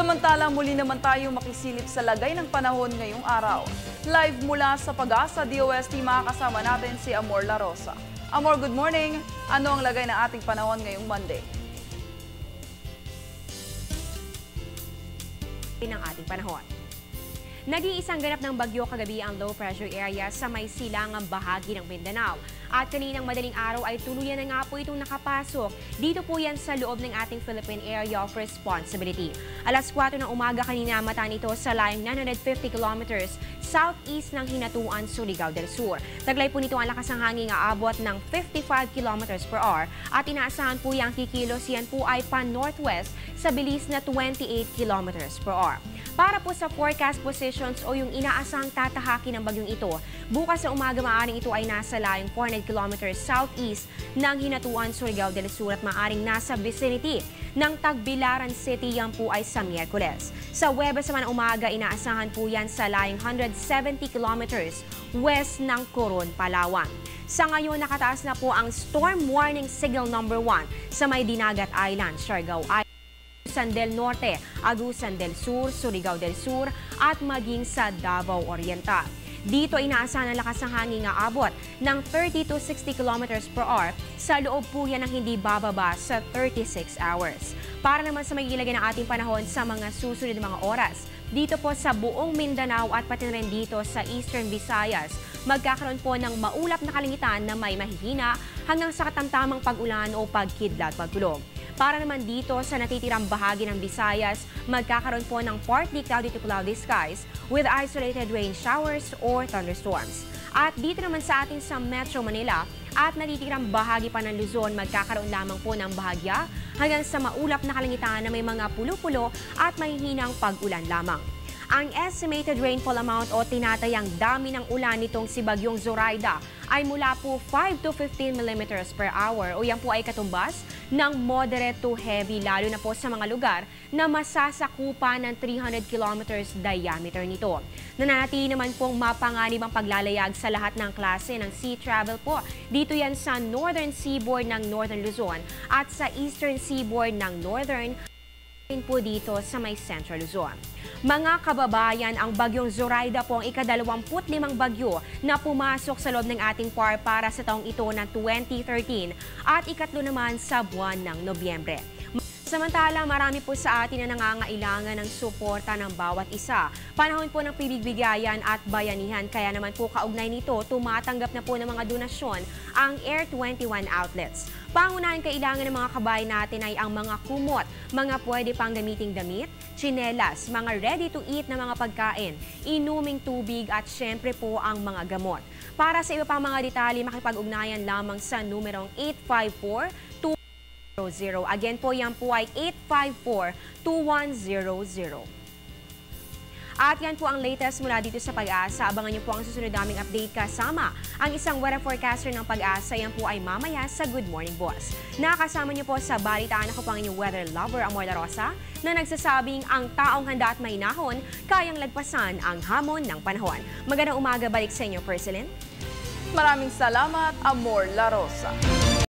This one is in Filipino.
Samantalang muli naman tayo makisilip sa lagay ng panahon ngayong araw. Live mula sa Pag-asa DOST makakasama natin si Amor La Rosa. Amor, good morning! Ano ang lagay ng ating panahon ngayong Monday? Ng ating panahon. Nag-iisang ganap ng bagyo kagabi ang low pressure area sa may silangang bahagi ng Mindanao. At kaninang madaling araw ay tuluyan na nga po itong nakapasok. Dito po yan sa loob ng ating Philippine Area of Responsibility. Alas 4 ng umaga kanina mataan ito sa layong 950 kilometers southeast ng Hinatuan, Surigao del Sur. Taglay po nito ang lakas ng hangin aabot ng 55 kilometers per hour at inaasahan po yung kikilos yan po ay pan-northwest sa bilis na 28 kilometers per hour. Para po sa forecast positions o yung inaasahang tatahaki ng bagyong ito, bukas sa umaga maaaring ito ay nasa layong 400 kilometers southeast ng Hinatuan, Surigao del Sur at maaaring nasa vicinity ng Tagbilaran City yan po ay sa Miyerkules. Sa Huwebes naman umaga, inaasahan po yan sa layong 170 kilometers west ng Coron, Palawan. Sa ngayon, nakataas na po ang Storm Warning Signal number 1 sa may Dinagat Island, Siargao Island, Agusan del Norte, Agusan del Sur, Surigao del Sur at maging sa Davao Oriental. Dito inaasahan ang lakas ng hangin na abot ng 30 to 60 kilometers per hour sa loob po yan ng hindi bababa sa 36 hours. Para naman sa magigilagay ng ating panahon sa mga susunod na mga oras, dito po sa buong Mindanao at pati rin dito sa Eastern Visayas, magkakaroon po ng maulap na kalangitan na may mahihina hanggang sa katamtamang pag-ulan o pagkidlat-pagkulog. Para naman dito sa natitirang bahagi ng Visayas, magkakaroon po ng partly cloudy to cloudy skies with isolated rain showers or thunderstorms. At dito naman sa atin sa Metro Manila at natitirang bahagi pa ng Luzon, magkakaroon lamang po ng bahagya hanggang sa maulap na kalangitan na may mga pulo-pulo at mahihinang pag-ulan lamang. Ang estimated rainfall amount o tinatayang dami ng ulan nitong si Bagyong Zoraida ay mula po 5 to 15 millimeters per hour o yan po ay katumbas ng moderate to heavy lalo na po sa mga lugar na masasakupan ng 300 kilometers diameter nito. Nananatili naman pong mapanganib ang paglalayag sa lahat ng klase ng sea travel po. Dito yan sa northern seaboard ng Northern Luzon at sa eastern seaboard ng Northern po dito sa may Central Luzon. Mga kababayan, ang Bagyong Zoraida po ang ika-25 bagyo na pumasok sa loob ng ating PAR para sa taong ito ng 2013 at ikatlo naman sa buwan ng Nobyembre. Samantala, marami po sa atin na nangangailangan ng suporta ng bawat isa. Panahon po ng pibigbigayan at bayanihan, kaya naman po kaugnay nito, tumatanggap na po ng mga donasyon ang Air 21 outlets. Pangunahing kailangan ng mga kabayan natin ay ang mga kumot, mga pwede pang gamiting damit, tsinelas, mga ready-to-eat na mga pagkain, inuming tubig at syempre po ang mga gamot. Para sa iba pang mga detalye, makipag-ugnayan lamang sa numerong 854-200. Again po, yan po ay 854-2100. At yan po ang latest mula dito sa Pag-asa. Abangan niyo po ang susunod naming update kasama ang isang weather forecaster ng Pag-asa. Yan po ay mamaya sa Good Morning Boss. Nakasama niyo po sa balitaan ako pang inyong weather lover, Amor La Rosa, na nagsasabing ang taong handa at mainahon, kayang lagpasan ang hamon ng panahon. Magandang umaga, balik sa inyo, Persilin. Maraming salamat, Amor La Rosa.